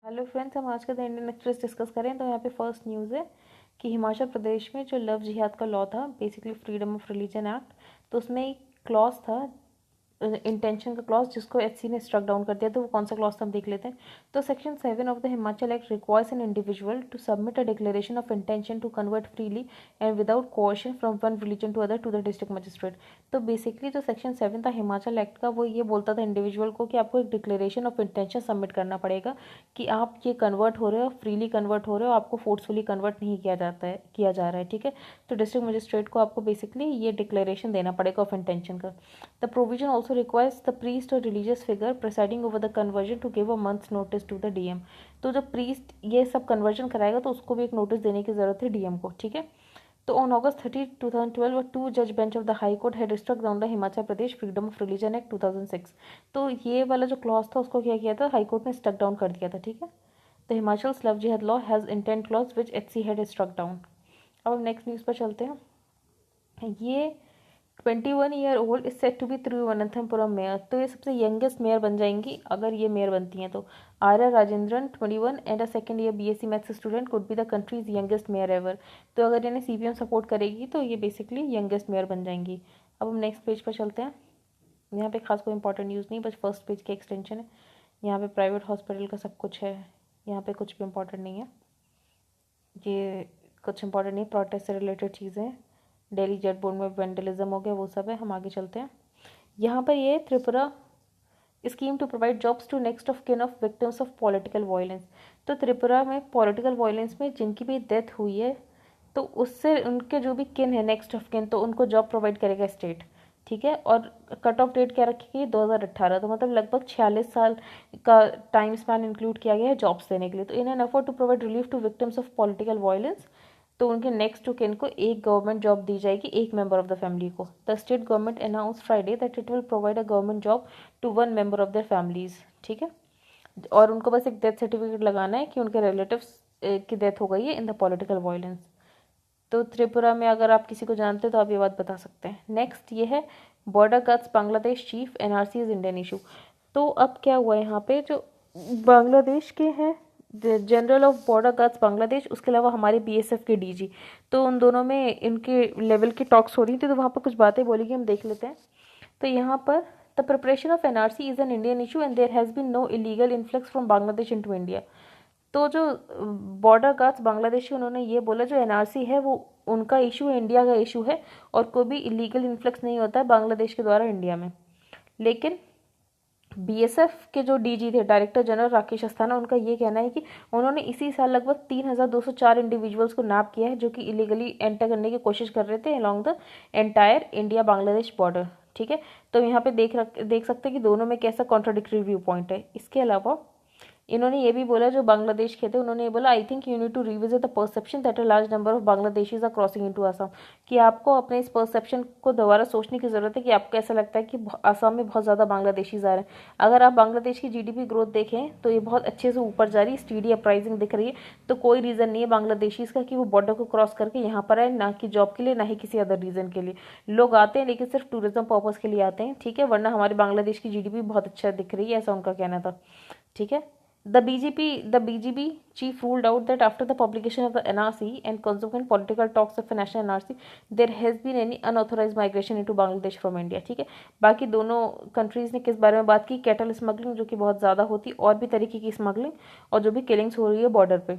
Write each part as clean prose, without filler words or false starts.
Hello friends, हम आज का द इंडियन एक्सप्रेस डिस्कस करें तो यहाँ पे फर्स्ट न्यूज़ है कि हिमाचल प्रदेश में जो लव जिहाद का लॉ था, basically freedom of religion act, तो उसमें एक क्लॉज था, इंटेंशन का क्लॉज, जिसको एचसी ने स्ट्रक डाउन कर दिया। तो वो कौन सा क्लॉज था हम देख लेते हैं। तो section 7 of the Himachal act requires an individual to submit a declaration of intention to convert freely and without coercion from one religion to other to the district magistrate. तो बेसिकली जो सेक्शन 7 था Himachal act का, वो ये बोलता था individual को कि आपको एक डिक्लेरेशन ऑफ इंटेंशन सबमिट करना पड़ेगा कि आप ये कन्वर्ट हो रहे हो, फ्रीली कन्वर्ट हो रहे हो, आपको फोर्सफुली कन्वर्ट नहीं किया जा रहा है। ठीक है, तो डिस्ट्रिक्ट मजिस्ट्रेट को आपको बेसिकली ये डिक्लेरेशन देना पड़ेगा ऑफ इंटेंशन का। The provision also requires the priest और religious figure presiding over the conversion to give a month's notice to the DM. तो जब प्रीस्ट ये सब कन्वर्जन कराएगा तो उसको भी एक नोटिस देने की जरूरत है डीएम को। ठीक है, तो ऑन August 30, 2012, टू जज bench of the high court had struck down the Himachal Pradesh freedom of religion act 2006। तो ये वाला जो क्लॉज था उसको क्या किया था, हाई कोर्ट ने स्ट्रक डाउन कर दिया था। ठीक है, the Himachal love jihad law has intent clause which HC had struck down. अब हम नेक्स्ट न्यूज़ पर चलते हैं। ये 21 year old is set to be Thiruvananthapuram mayor. तो ये सबसे यंगेस्ट मेयर बन जाएंगी अगर ये मेयर बनती हैं तो। Arya Rajendran 21 and a second year BSc maths student could be the countries youngest mayor ever. तो अगर इन्हें सीपीएम सपोर्ट करेगी तो ये बेसिकली यंगेस्ट मेयर बन जाएंगी। अब हम नेक्स्ट पेज पर चलते हैं। यहाँ पे खास कोई इंपॉर्टेंट न्यूज़ नहीं, बस फर्स्ट पेज के एक्सटेंशन है। यहाँ पे प्राइवेट हॉस्पिटल का सब कुछ है, यहाँ पे कुछ भी इम्पोर्टेंट नहीं है। ये कुछ इंपॉर्टेंट नहीं, प्रोटेस्ट से रिलेटेड चीज़ें हैं। दिल्ली जेट बोर्ड में वेंडलिज्म हो गया, वो सब है। हम आगे चलते हैं। यहाँ पर ये Tripura scheme to provide jobs to next of kin of victims of political violence. तो त्रिपुरा में पॉलिटिकल वायलेंस में जिनकी भी डेथ हुई है तो उससे उनके जो भी किन है, नेक्स्ट ऑफ किन, तो उनको जॉब प्रोवाइड करेगा स्टेट। ठीक है, और कट ऑफ डेट क्या रखी गई, 2018। तो मतलब लगभग 46 साल का टाइम स्पैन इंक्लूड किया गया है जॉब्स देने के लिए। तो in an effort to provide relief to victims of political violence, तो उनके नेक्स्ट टू किन को एक गवर्नमेंट जॉब दी जाएगी, एक मेंबर ऑफ द फैमिली को। The state government announce Friday that it will provide a government job to one member of their families. ठीक है, और उनको बस एक डेथ सर्टिफिकेट लगाना है कि उनके रिलेटिव्स की डेथ हो गई है इन द पॉलिटिकल वायलेंस। तो त्रिपुरा में अगर आप किसी को जानते हो तो आप ये बात बता सकते हैं। नेक्स्ट ये है border guards Bangladesh chief NRC is Indian issue. तो अब क्या हुआ यहाँ पे, जो बांग्लादेश के हैं general of border guards Bangladesh, उसके अलावा हमारे बीएसएफ के डीजी, तो उन दोनों में इनके लेवल की टॉक्स हो रही थी। तो वहाँ पर कुछ बातें बोली गई, हम देख लेते हैं। तो यहाँ पर the preparation of NRC is an Indian issue and there has been no illegal influx from Bangladesh into India. तो जो बॉर्डर गार्ड्स बांग्लादेशी, उन्होंने ये बोला जो एनआरसी है वो उनका इशू है, इंडिया का इशू है, और कोई भी इलीगल इन्फ्लक्स नहीं होता है बांग्लादेश के द्वारा इंडिया में। लेकिन बीएसएफ के जो डीजी थे, डायरेक्टर जनरल राकेश अस्थाना, उनका ये कहना है कि उन्होंने इसी साल लगभग 3204 इंडिविजुअल्स को नैप किया है जो कि इलीगली एंटर करने की कोशिश कर रहे थे along the entire India Bangladesh border. ठीक है, तो यहाँ पे देख सकते हैं कि दोनों में कैसा कॉन्ट्राडिक्टरी व्यू पॉइंट है। इसके अलावा इन्होंने ये भी बोला, जो बांग्लादेश के थे, उन्होंने ये बोला, I think you need to revisit the perception that a large number of Bangladeshis are crossing into Assam. कि आपको अपने इस परसेप्शन को दोबारा सोचने की जरूरत है कि आपको ऐसा लगता है कि असम में बहुत ज़्यादा बांग्लादेशीज आ रहे हैं। अगर आप बांग्लादेश की जीडीपी ग्रोथ देखें तो ये बहुत अच्छे से ऊपर जा रही है, स्टीडी अपराइजिंग दिख रही है। तो कोई रीज़न नहीं है बांग्लादेशीज का कि वो बॉर्डर को क्रॉस करके यहाँ पर आए, ना कि जॉब के लिए, ना ही किसी अदर रीज़न के लिए। लोग आते हैं लेकिन सिर्फ टूरिज्म पर्पज़ के लिए आते हैं। ठीक है, वरना हमारे बांग्लादेश की जीडीपी बहुत अच्छा दिख रही है, ऐसा उनका कहना था। ठीक है, the BGB chief ruled out that after the publication of the NRC and consequent political talks of a national NRC, there has been any unauthorized migration into Bangladesh from India. ठीक है, बाकी दोनों कंट्रीज़ ने किस बारे में बात की, कैटल स्मगलिंग जो कि बहुत ज़्यादा होती, और भी तरीके की स्मगलिंग, और जो भी किलिंग्स हो रही है बॉर्डर पे।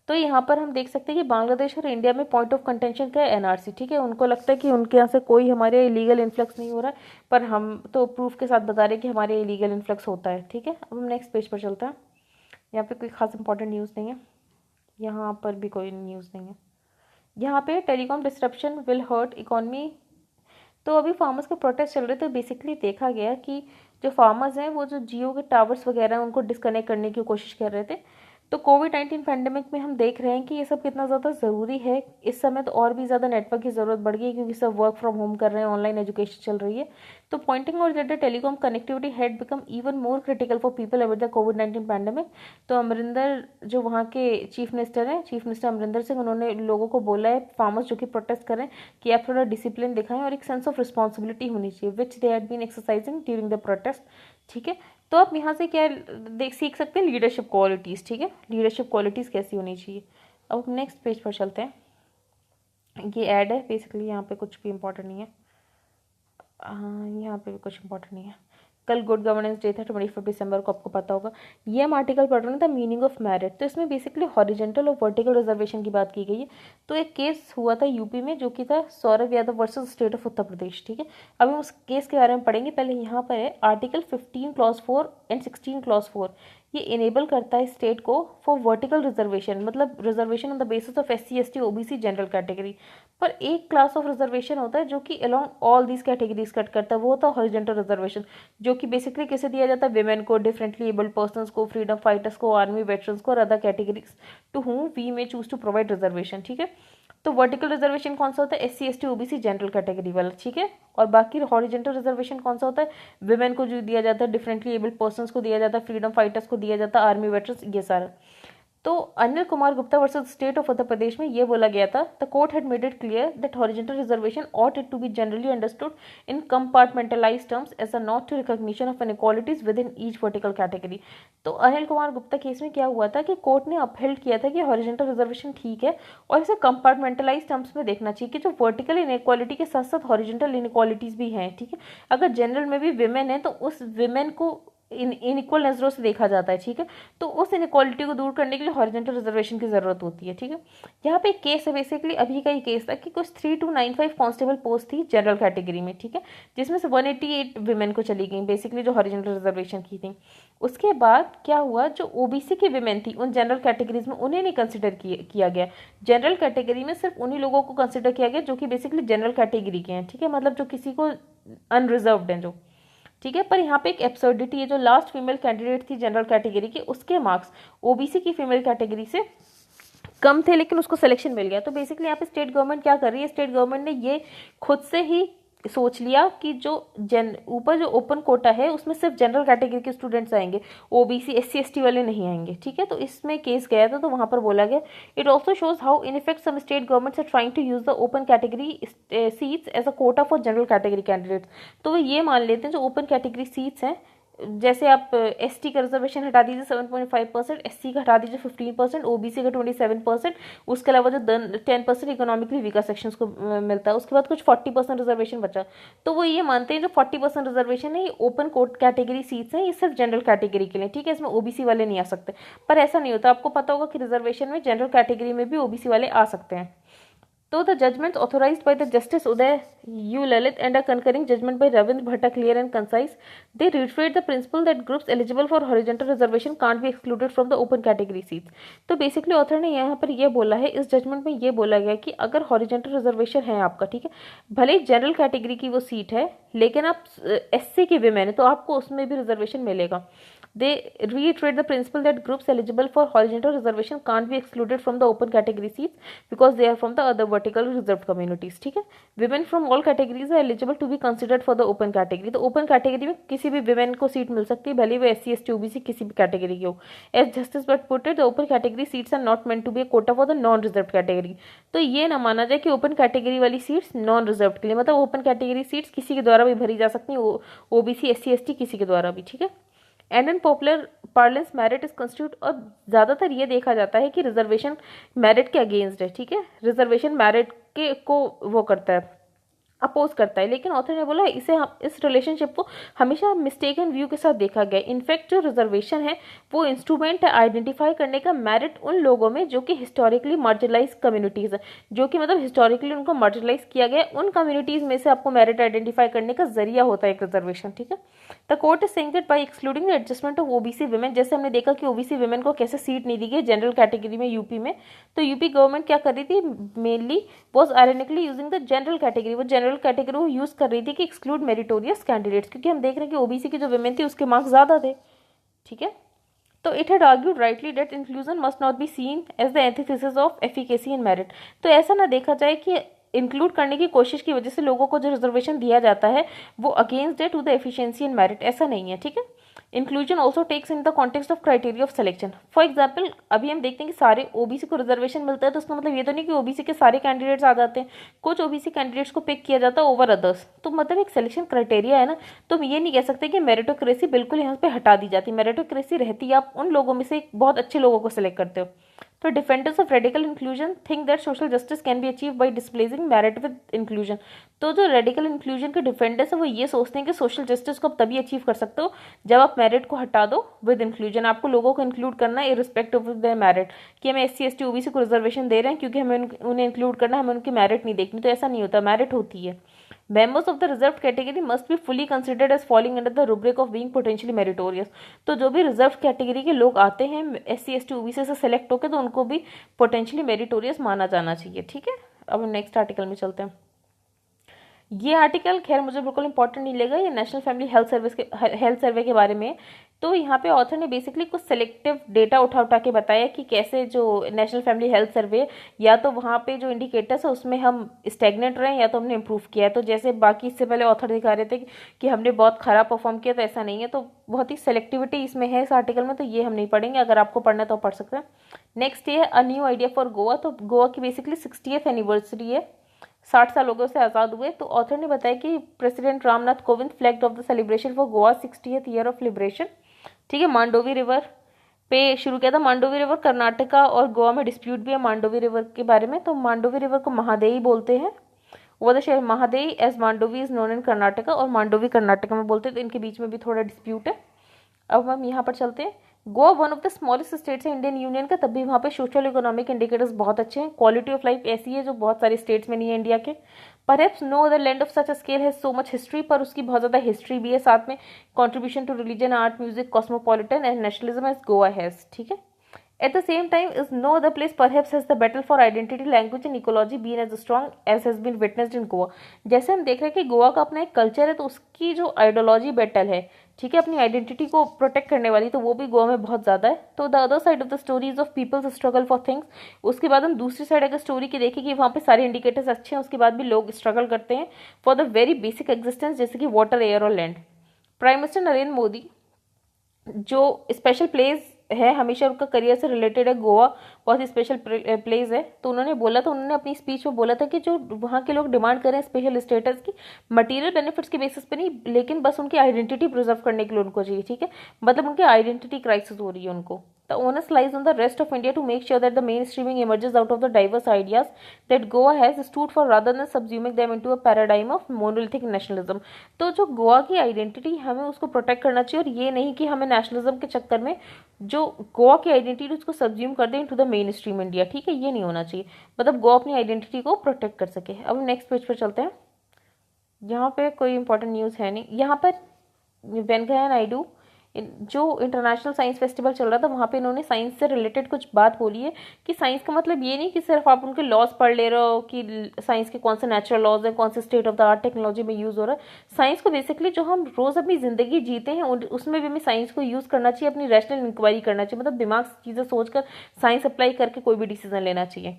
तो यहाँ पर हम देख सकते हैं कि बांग्लादेश और इंडिया में पॉइंट ऑफ कंटेंशन का है एनआरसी। ठीक है, उनको लगता है कि उनके यहाँ से कोई हमारे इलीगल इन्फ्लक्स नहीं हो रहा है, पर हम तो प्रूफ के साथ बता रहे हैं कि हमारे इलीगल इन्फ्लक्स होता है। ठीक है, अब हम नेक्स्ट पेज पर चलते हैं। यहाँ पे कोई खास इंपॉर्टेंट न्यूज़ नहीं है, यहाँ पर भी कोई न्यूज़ नहीं है। यहाँ पे telecom disruption will hurt economy. तो अभी फार्मर्स के प्रोटेस्ट चल रहे थे। बेसिकली देखा गया कि जो फार्मर्स हैं वो जो जियो के टावर्स वगैरह हैं उनको डिस्कनेक्ट करने की कोशिश कर रहे थे। तो कोविड-19 पैंडेमिक में हम देख रहे हैं कि ये सब कितना ज़्यादा ज़रूरी है। इस समय तो और भी ज़्यादा नेटवर्क की ज़रूरत बढ़ गई है क्योंकि सब वर्क फ्रॉम होम कर रहे हैं, ऑनलाइन एजुकेशन चल रही है। तो pointing out that the telecom connectivity had become even more critical for people amid the कोविड-19 पैंडेमिक। तो अमरिंदर जो वहाँ के चीफ मिनिस्टर हैं, चीफ मिनिस्टर अमरिंदर सिंह, उन्होंने लोगों को बोला है, फार्मर्स जो कि प्रोटेस्ट करें, कि आप थोड़ा डिसिप्लिन दिखाएं और एक सेंस ऑफ रिस्पॉन्सिबिलिटी होनी चाहिए, which they had been exercising during the protest. ठीक है, तो आप यहाँ से क्या देख सीख सकते हैं, लीडरशिप क्वालिटीज़, ठीक है, लीडरशिप क्वालिटीज़ कैसी होनी चाहिए। अब नेक्स्ट पेज पर चलते हैं। ये ऐड है बेसिकली, यहाँ पे कुछ भी इम्पोर्टेंट नहीं है, यहाँ पे भी कुछ इम्पोर्टेंट नहीं है। कल गुड गवर्नेंस डे था 25 दिसंबर को, आपको पता होगा। ये हम आर्टिकल पढ़ रहे थे, मीनिंग ऑफ मेरिट। तो इसमें बेसिकली हॉरिजेंटल और वर्टिकल रिजर्वेशन की बात की गई है। तो एक केस हुआ था यूपी में, जो कि था Saurabh Yadav versus state of Uttar Pradesh, ठीक है। अब हम उस केस के बारे में पढ़ेंगे। पहले यहाँ पर है आर्टिकल 15 क्लॉज 4 एंड 16 क्लॉज 4। ये इनेबल करता है स्टेट को फॉर वर्टिकल रिजर्वेशन, मतलब reservation on the basis of SC ST OBC general category. पर एक क्लास ऑफ रिजर्वेशन होता है जो कि along all these categories cut करता है, वो होता है हॉरिजॉन्टल रिजर्वेशन, जो कि बेसिकली किसे दिया जाता है, विमेन को, डिफरेंटली एबल्ड पर्सन्स को, फ्रीडम फाइटर्स को, आर्मी वेटरन्स को और other categories to whom we may choose to provide reservation, ठीक है। तो वर्टिकल रिजर्वेशन कौन सा होता है, SC ST OBC general category वाला, ठीक है। और बाकी हॉरिजॉन्टल रिजर्वेशन कौन सा होता है, विमेन को जो दिया जाता है, डिफरेंटली एबल्ड पर्सन्स को दिया जाता है, फ्रीडम फाइटर्स को दिया जाता है, आर्मी वेटरन्स, ये सारा। तो Anil Kumar Gupta versus state of Uttar Pradesh में ये बोला गया था, the court had made it clear that horizontal reservation ought it to be generally understood in compartmentalized terms as a nod to recognition of inequalities within each vertical category। तो Anil Kumar Gupta case में क्या हुआ था कि कोर्ट ने upheld किया था कि हॉरिजॉन्टल रिजर्वेशन ठीक है और इसे कंपार्टमेंटलाइज टर्म्स में देखना चाहिए कि जो वर्टिकल इनइक्वालिटी के साथ साथ हॉरिजॉन्टल इनइक्वालिटीज भी हैं, ठीक है। अगर जनरल में भी विमेन है तो उस विमेन को इनइक्वल नजरों से देखा जाता है, ठीक है। तो उस इनइक्वालिटी को दूर करने के लिए हॉरिजॉन्टल रिजर्वेशन की जरूरत होती है, ठीक है। यहाँ पे एक केस है, बेसिकली अभी का ही केस था कि कुछ 3295 कांस्टेबल पोस्ट थी जनरल कैटेगरी में, ठीक है, जिसमें से 188 विमेन को चली गई, बेसिकली जो हॉरिजॉन्टल रिजर्वेशन की थी। उसके बाद क्या हुआ, जो OBC की विमेन थी उन जनरल कैटेगरीज में उन्हें नहीं कंसिडर किया गया। जनरल कैटेगरी में सिर्फ उन्हीं लोगों को कंसिडर किया गया जो कि बेसिकली जनरल कैटेगरी के हैं, ठीक है, मतलब जो किसी को अनरिजर्व्ड हैं जो, ठीक है। पर यहाँ पे एक एब्सर्डिटी है, जो लास्ट फीमेल कैंडिडेट थी जनरल कैटेगरी के, उसके मार्क्स OBC की फीमेल कैटेगरी से कम थे लेकिन उसको सिलेक्शन मिल गया। तो बेसिकली यहाँ पे स्टेट गवर्नमेंट क्या कर रही है, स्टेट गवर्नमेंट ने ये खुद से ही सोच लिया कि जो ऊपर जो ओपन कोटा है उसमें सिर्फ जनरल कैटेगरी के स्टूडेंट्स आएंगे, OBC SC ST वाले नहीं आएंगे, ठीक है। तो इसमें केस गया था, तो वहां पर बोला गया it also shows how in effect some state governments are trying to use the open category seats as a quota for general category candidates. तो वो ये मान लेते हैं जो ओपन कैटेगरी सीट्स हैं, जैसे आप ST का रिजर्वेशन हटा दीजिए 7.5%, SC का हटा दीजिए 15%, OBC का 27%, उसके अलावा जो 10% इकोनॉमिकली वीकर सेक्शंस को मिलता है, उसके बाद कुछ 40% रिजर्वेशन बचा। तो वो ये मानते हैं जो 40% रिजर्वेशन है ये ओपन कोट कैटेगरी सीट्स हैं, ये सिर्फ जनरल कैटेगरी के लिए, ठीक है, इसमें OBC वाले नहीं आ सकते। पर ऐसा नहीं होता, आपको पता होगा कि रिजर्वेशन में जनरल कैटेगरी में भी OBC वाले आ सकते हैं। तो the judgments authorized by the Justice Uday U. Lalit and a concurring judgment by Ravindra Bhatta clear and concise. They reiterate the principle that groups eligible for horizontal reservation can't be excluded from the open category seats. तो basically author ने यहाँ पर ये बोला है, इस judgement में ये बोला गया कि अगर हॉरिजॉन्टल रिजर्वेशन है आपका, ठीक है, भले ही जनरल कैटेगरी की वो सीट है लेकिन आप SC के विमेन है तो आपको उसमें भी रिजर्वेशन मिलेगा। They reiterate the principle that groups eligible for horizontal reservation can't be excluded from the open category seats because they are from the other vertical reserved communities, ठीक है। Women from all categories are eligible to be considered for the open category। तो open category में किसी भी women को seat मिल सकती है, भले वो SC ST OBC किसी भी कैटेगरी की हो। As Justice Bhatt put it, the open category seats are not meant to be a quota for the non-reserved category। तो ये ना माना जाए कि open category वाली सीट्स नॉन रिजर्व्ड के लिए, मतलब open category सीट्स किसी के द्वारा भी भरी जा सकती है, OBC SC ST किसी के द्वारा भी, ठीक है। And in popular parlance merit is constitute, और ज़्यादातर ये देखा जाता है कि रिजर्वेशन मेरिट के अगेंस्ट है, ठीक है, रिजर्वेशन मेरिट के को वो करता है, अपोज करता है। लेकिन ऑथर ने बोला इसे इस रिलेशनशिप को हमेशा मिस्टेकन व्यू के साथ देखा गया। इनफैक्ट जो रिजर्वेशन है वो इंस्ट्रूमेंट है आइडेंटिफाई करने का मेरिट उन लोगों में जो कि हिस्टोरिकली मार्जिनलाइज कम्युनिटीज़ है, जो कि मतलब हिस्टोरिकली उनको मार्जिनलाइज किया गया, उन कम्युनिटीज़ में से आपको मेरिट आइडेंटिफाई करने का जरिया होता है एक रिजर्वेशन, ठीक है। The court is saying that bye excluding the adjustment of OBC women, जैसे हमने देखा कि OBC विमेन को कैसे सीट नहीं दी गई जनरल कैटेगरी में यूपी में, तो यूपी गवर्नमेंट क्या कर रही थी, mainly was ironically using the general category, वो जनरल कैटेगरी वो यूज कर रही थी कि एक्सक्लूड मेरिटोरियस कैंडिडेट्स, क्योंकि हम देख रहे हैं कि OBC की जो विमेन थी उसके मार्क्स ज्यादा थे, ठीक है। तो it had argued rightly that inclusion must not be seen as the antithesis of efficacy in merit. तो ऐसा ना देखा जाए कि इंक्लूड करने की कोशिश की वजह से लोगों को जो रिजर्वेशन दिया जाता है वो अगेंस्ट है to the efficiency in merit, ऐसा नहीं है, ठीक है। Inclusion also takes in the context of criteria of selection. For example अभी हम देखते हैं कि सारे ओबीसी को रिजर्वेशन मिलता है, तो उसका मतलब ये तो नहीं कि ओबीसी के सारे कैंडिडेट्स आ जाते हैं, कुछ ओबीसी कैंडिडेट्स को पिक किया जाता है ओवर अदर्स। तो मतलब एक सिलेक्शन क्राइटेरिया है ना, तो हम ये नहीं कह सकते कि मेरिटोक्रेसी बिल्कुल यहाँ पे हटा दी जाती। मेरिटोक्रेसी रहती है, आप उन लोगों में से बहुत अच्छे लोगों को सिलेक्ट करते हो। तो defenders of radical inclusion think that social justice can be achieve by displacing merit with inclusion. तो जो रेडिकल इंक्लूजन के डिफेंडर्स है वो ये सोचते हैं कि सोशल जस्टिस को आप तभी अचीव कर सकते हो जब आप मेरिट को हटा दो विद इंक्लूजन। आपको लोगों को इंक्लूड करना है इरिस्पेक्टिव ऑफ देयर मेरिट, कि हमें एससी एसटी ओबीसी को रिजर्वेशन दे रहे हैं क्योंकि हमें उन्हें इंक्लूड करना है, हमें उनकी मेरिट नहीं देखनी। तो ऐसा नहीं होता, मेरिट होती है। Members of the reserved category must be fully considered as falling under the rubric of being potentially meritorious। तो जो भी रिजर्व कैटेगरी के लोग आते हैं एससी एसटी ओबीसी से सेलेक्ट होकर, तो उनको भी पोटेंशियली मेरिटोरियस माना जाना चाहिए। ठीक है, अब हम नेक्स्ट आर्टिकल में चलते हैं। ये आर्टिकल खैर मुझे बिल्कुल इंपॉर्टेंट नहीं लगा, ये नेशनल फैमिली हेल्थ सर्वे के बारे में। तो यहाँ पे ऑथर ने बेसिकली कुछ सिलेक्टिव डेटा उठा के बताया कि कैसे जो नेशनल फैमिली हेल्थ सर्वे, या तो वहाँ पे जो इंडिकेटर्स है उसमें हम स्टेगनेंट रहे या तो हमने इम्प्रूव किया है। तो जैसे बाकी इससे पहले ऑथर दिखा रहे थे कि हमने बहुत खराब परफॉर्म किया, तो ऐसा नहीं है। तो बहुत ही सेलेक्टिविटी इसमें है इस आर्टिकल में, तो ये हम नहीं पढ़ेंगे। अगर आपको पढ़ना है तो पढ़ सकते हैं। नेक्स्ट ये है a new idea for Goa. तो गोवा की बेसिकली 60th एनिवर्सरी है, 60 साल हो गए उसे आज़ाद हुए। तो ऑथर ने बताया कि president Ramnath Kovind flagged of the celebration for Goa 60th year of liberation. ठीक है, मांडोवी रिवर पे शुरू किया था। मांडोवी रिवर कर्नाटका और गोवा में डिस्प्यूट भी है मांडोवी रिवर के बारे में। तो मांडोवी रिवर को महादेई बोलते हैं, वो द शहर Mahadayi as Mandovi is known in Karnataka, और मांडोवी कर्नाटका में बोलते हैं। तो इनके बीच में भी थोड़ा डिस्प्यूट है। अब हम यहाँ पर चलते हैं। Goa one of the smallest states है इंडियन यूनियन का, तब भी वहाँ पे सोशल इकोनॉमिक इंडिकेटर्स बहुत अच्छे हैं। क्वालिटी ऑफ लाइफ ऐसी है जो बहुत सारे स्टेट्स में नहीं है इंडिया के। Perhaps no other land of such a scale has so much history, पर उसकी बहुत ज़्यादा हिस्ट्री भी है, साथ में contribution to religion art music cosmopolitan and nationalism as Goa has. ठीक है, at the same time is no other place perhaps has the battle for identity language and ecology been as strong as has been witnessed in Goa। जैसे हम देख रहे हैं कि गोवा का अपना एक कल्चर है, तो उसकी जो आइडियोलॉजी बैटल है, ठीक है, अपनी आइडेंटिटी को प्रोटेक्ट करने वाली, तो वो भी गोवा में बहुत ज़्यादा है। तो the other side of the stories of people's struggle for things. उसके बाद हम दूसरी साइड अगर स्टोरी की देखें कि वहाँ पे सारे इंडिकेटर्स अच्छे हैं, उसके बाद भी लोग स्ट्रगल करते हैं for the very basic existence, जैसे कि वाटर एयर और land. Prime minister Narendra Modi जो स्पेशल प्लेस है, हमेशा उनका करियर से रिलेटेड है, गोवा बहुत ही स्पेशल प्लेस है। तो उन्होंने बोला था, उन्होंने अपनी स्पीच में बोला था कि जो वहाँ के लोग डिमांड कर रहे हैं स्पेशल स्टेटस की, मटेरियल बेनिफिट्स के बेसिस पे नहीं, लेकिन बस उनकी आइडेंटिटी प्रिजर्व करने के लिए उनको चाहिए। ठीक है, मतलब उनकी आइडेंटिटी क्राइसिस हो रही है उनको। The onus lies on the rest of India to make sure that the mainstreaming emerges out of the diverse ideas that Goa has stood for, rather than subsuming them into a paradigm of monolithic nationalism। तो जो गोवा की identity हमें उसको protect करना चाहिए, और ये नहीं कि हमें नेशनलिज्म के चक्कर में जो गोवा की आइडेंटिटी उसको सबज्यूम कर दें into the main stream India. ठीक है, ये नहीं होना चाहिए, मतलब गोवा अपनी आइडेंटिटी को प्रोटेक्ट कर सके। अब नेक्स्ट पेज पर चलते हैं। यहाँ पे कोई इंपॉर्टेंट न्यूज़ है नहीं। यहाँ पर वेंकैया नायडू जो इंटरनेशनल साइंस फेस्टिवल चल रहा था, वहाँ पे इन्होंने साइंस से रिलेटेड कुछ बात बोली है कि साइंस का मतलब ये नहीं कि सिर्फ आप उनके लॉज पढ़ ले रहे हो कि साइंस के कौन से नेचुरल लॉज है, कौन से state of the art technology में यूज़ हो रहा है। साइंस को बेसिकली जो हम रोज़ अपनी ज़िंदगी जीते हैं उसमें भी हमें साइंस को यूज़ करना चाहिए, अपनी रैशनल इंक्वायरी करना चाहिए, मतलब दिमाग से चीज़ें सोचकर साइंस अप्लाई करके कोई भी डिसीजन लेना चाहिए।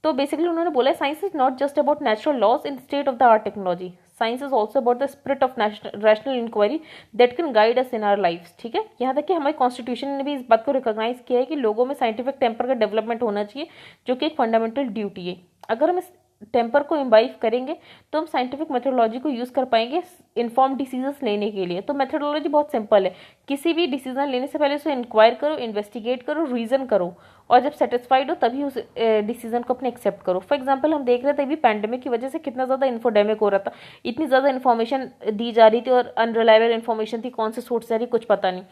तो बेसिकली उन्होंने बोला है science is not just about natural laws in state of the art technology, science is also about the spirit of rational inquiry that can guide us in our life. ठीक है, यहाँ तक कि हमारे कॉन्स्टिट्यूशन ने भी इस बात को रिकॉग्नाइज किया है कि लोगों में साइंटिफिक टेम्पर का डेवलपमेंट होना चाहिए, जो कि एक फंडामेंटल ड्यूटी है। अगर हम इस टेम्पर को इम्बाइव करेंगे तो हम साइंटिफिक मेथोडोलॉजी को यूज़ कर पाएंगे इन्फॉर्म डिसीजंस लेने के लिए। तो मेथोडोलॉजी बहुत सिंपल है, किसी भी डिसीजन लेने से पहले उसे इंक्वायर करो, इन्वेस्टिगेट करो, रीजन करो, और जब सेटिस्फाइड हो तभी उस डिसीजन को अपने एक्सेप्ट करो। फॉर एग्जांपल हम देख रहे थे अभी पैंडेमिक की वजह से कितना ज़्यादा इन्फोडेमिक हो रहा था, इतनी ज़्यादा इन्फॉर्मेशन दी जा रही थी और अनरिलायबल इन्फॉर्मेशन थी, कौन से सोर्स से आ रही कुछ पता नहीं।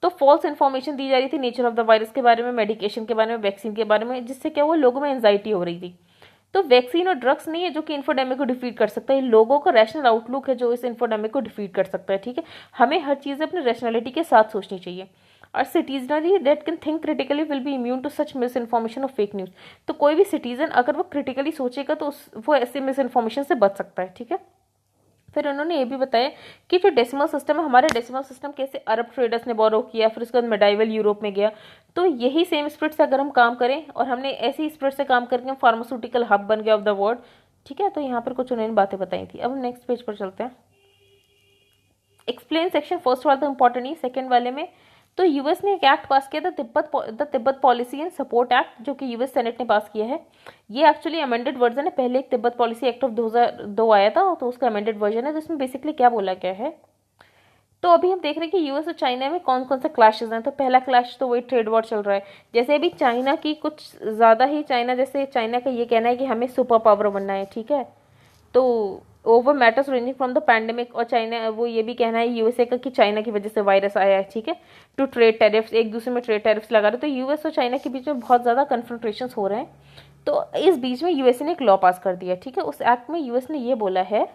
तो फॉल्स इन्फॉर्मेशन दी जा रही थी नेचर ऑफ द वायरस के बारे में, मेडिकेशन के बारे में, वैक्सीन के बारे में, जिससे क्या हुआ, लोगों में एंजाइटी हो रही थी। तो वैक्सीन और ड्रग्स नहीं है जो कि इन्फोडेमिक को डिफीट कर सकता है, लोगों का रैशनल आउटलुक है जो इस इन्फोडेमिक को डिफीट कर सकता है। ठीक है, हमें हर चीज़ अपनी रैशनैलिटी के साथ सोचनी चाहिए। और citizenry that can think critically will be immune to such misinformation और फेक न्यूज़। तो कोई भी सिटीजन अगर वो क्रिटिकली सोचेगा तो वो ऐसे मिस इन्फॉर्मेशन से बच सकता है। ठीक है, फिर उन्होंने ये भी बताया कि जो डेसिमल सिस्टम है, हमारे डेसिमल सिस्टम कैसे अरब ट्रेडर्स ने बोरो किया, फिर उसके बाद मेडाइवल यूरोप में गया। तो यही सेम स्पिरिट से अगर हम काम करें, और हमने ऐसी स्पिरिट से काम करके हम फार्मास्यूटिकल हब बन गया ऑफ द वर्ल्ड। ठीक है, तो यहाँ पर कुछ उन्होंने बातें बताई थी। अब नेक्स्ट पेज पर चलते हैं। एक्सप्लेन सेक्शन फर्स्ट वाला तो इंपॉर्टेंट नहीं, सेकंड वाले में तो यूएस ने एक एक्ट पास किया था, Tibet policy and support act, जो कि यूएस सेनेट ने पास किया है। ये एक्चुअली अमेंडेड वर्जन है, पहले एक तिब्बत पॉलिसी एक्ट ऑफ 2002 आया था, तो उसका अमेंडेड वर्जन है। जिसमें बेसिकली क्या बोला गया है, तो अभी हम देख रहे हैं कि यूएस और चाइना में कौन कौन से क्लैशेस हैं। तो पहला क्लैश तो वही ट्रेड वॉर चल रहा है। जैसे अभी चाइना की कुछ ज़्यादा ही जैसे चाइना का ये कहना है कि हमें सुपर पावर बनना है, ठीक है, तो over matters ranging from the pandemic, और चाइना वो ये भी कहना है यूएसए का कि चाइना की वजह से वायरस आया है, ठीक है, टू ट्रेड टैरिफ्स, एक दूसरे में ट्रेड टैरिफ्स लगा रहे। तो यूएस और चाइना के बीच में बहुत ज़्यादा कन्फ्रंट्रेशंस हो रहे हैं। तो इस बीच में यूएसए ने एक लॉ पास कर दिया, ठीक है। उस एक्ट में यूएस ने ये बोला है,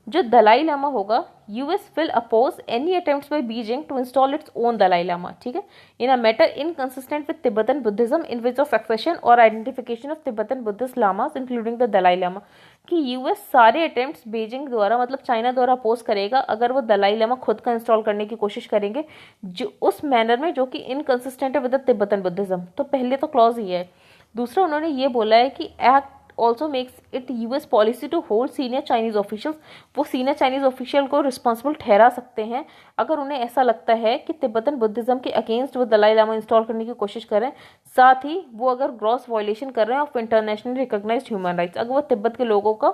जो दलाई लामा होगा, US will oppose any attempts by Beijing to install its own Dalai Lama, ठीक है, in a matter inconsistent with Tibetan Buddhism in which of succession और identification of Tibetan Buddhist lamas including the Dalai Lama. कि US सारे attempts Beijing द्वारा, मतलब China द्वारा oppose करेगा अगर वो दलाई लामा खुद का इंस्टॉल करने की कोशिश करेंगे, जो उस मैनर में जो कि इनकंसिस्टेंट है विद द तिब्बतन बुद्धिज्म। तो पहले तो क्लॉज ही है। दूसरा उन्होंने ये बोला है कि act also makes it US policy to hold senior Chinese officials, वो सीनियर चाइनीज ऑफिशियल को रिस्पॉन्सिबल ठहरा सकते हैं अगर उन्हें ऐसा लगता है कि तिब्बतन बुद्धिज्म के अगेंस्ट वो दलाई लामा इंस्टॉल करने की कोशिश करें, साथ ही वो अगर ग्रॉस वायलेशन कर रहे हैं of internationally recognised human rights, अगर वो तिब्बत के लोगों का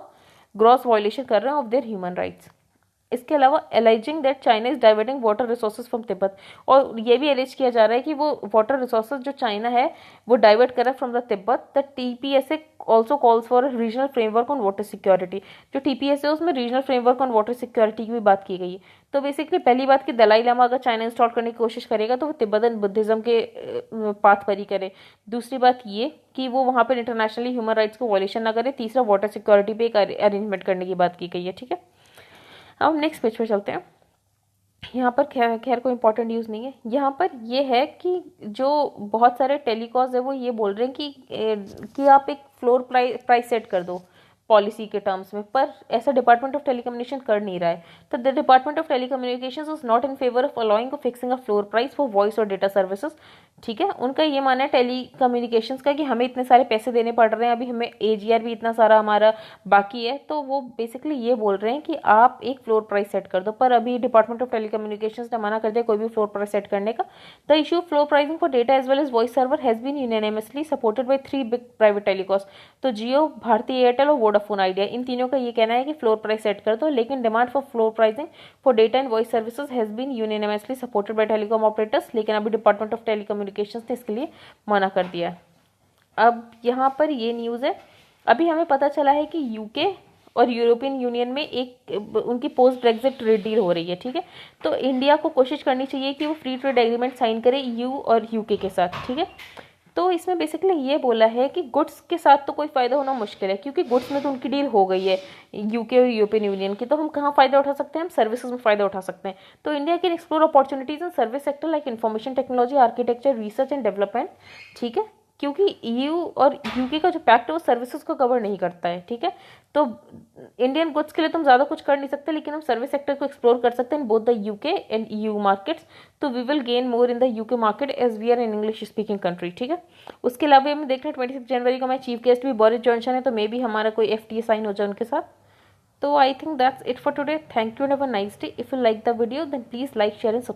ग्रॉस वायलेशन कर रहे हैं ऑफ देयर ह्यूमन राइट्स। इसके अलावा aliasing that China is diverting water resources from Tibet, और ये भी एलिज किया जा रहा है कि वो वाटर रिसोर्सेज जो चाइना है वो डाइवर्ट कर रहा है from the Tibet. The TPSA also calls for regional framework on water security, जो टीपीएसए है उसमें regional framework on water security की भी बात की गई है। तो बेसिकली पहली बात कि दलाई लामा अगर चाइना इंस्टॉल करने की कोशिश करेगा तो वो तिब्बतन बुद्धिज्म के पाथ पर ही करे। दूसरी बात ये कि वो वहाँ पर इंटरनेशनली ह्यूमन राइट्स को वायलेशन ना करे। तीसरा वाटर सिक्योरिटी पे एक अरेंजमेंट करने की बात की गई है, ठीक है। अब हम नेक्स्ट पेज पे चलते हैं। यहाँ पर खैर कोई इंपॉर्टेंट न्यूज़ नहीं है। यहाँ पर ये है कि जो बहुत सारे टेलीकॉज है वो ये बोल रहे हैं कि आप एक फ्लोर प्राइस सेट कर दो पॉलिसी के टर्म्स में, पर ऐसा डिपार्टमेंट ऑफ टेलीकम्युनिकेशन कर नहीं रहा है। तो the department of telecommunications is not in favour of allowing fixing a floor price for voice और डेटा सर्विसेज, ठीक है। उनका ये मानना है टेलीकम्युनिकेशंस का कि हमें इतने सारे पैसे देने पड़ रहे हैं, अभी हमें एजीआर भी इतना सारा हमारा बाकी है, तो वो बेसिकली ये बोल रहे हैं कि आप एक फ्लोर प्राइस सेट कर दो। पर अभी डिपार्टमेंट ऑफ टेलीकम्युनिकेशंस ने मना कर दिया कोई भी फ्लोर प्राइस सेट करने का। The issue of floor pricing for data as well as voice server has been unanimously supported by 3 big private telcos, तो जियो, भारती एयरटेल और वोडाफोन आइडिया, इन तीनों का ये कहना है कि फ्लोर प्राइस सेट कर दो। लेकिन demand for floor pricing for data and voice services has been unanimously supported by telecom operators, लेकिन अभी डिपार्टमेंट ऑफ टेलीकम्युनिकेशंस ने इसके लिए मना कर दिया है। अब यहाँ पर ये न्यूज़ है, अभी हमें पता चला है कि यूके और यूरोपियन यूनियन में एक उनकी पोस्ट ब्रेग्जिट ट्रेड डील हो रही है, ठीक है। तो इंडिया को कोशिश करनी चाहिए कि वो फ्री ट्रेड एग्रीमेंट साइन करे यू और यूके के साथ, ठीक है। तो इसमें बेसिकली ये बोला है कि गुड्स के साथ तो कोई फ़ायदा होना मुश्किल है, क्योंकि गुड्स में तो उनकी डील हो गई है यूके और यूरोपियन यूनियन की। तो हम कहाँ फ़ायदा उठा सकते हैं, हम सर्विसेज में फ़ायदा उठा सकते हैं। तो India can explore opportunities in service sector like information technology, architecture, research and development, ठीक है, क्योंकि ईयू और यूके का जो पैक्ट है वो सर्विसेज को कवर नहीं करता है, ठीक है। तो इंडियन गुड्स के लिए तुम ज़्यादा कुछ कर नहीं सकते, लेकिन हम सर्विस सेक्टर को एक्सप्लोर कर सकते हैं in both the UK and EU markets. तो we will gain more in the UK market as we are in English speaking country, ठीक है। उसके अलावा हम देख रहे हैं 26 जनवरी को हमारे चीफ गेस्ट भी बोरिस जॉनसन है, तो मे भी हमारा कोई एफटीए साइन हो जाए उनके साथ। तो I think that's it for today. Thank you and have a nice day. If you like the video then please like, share and subscribe.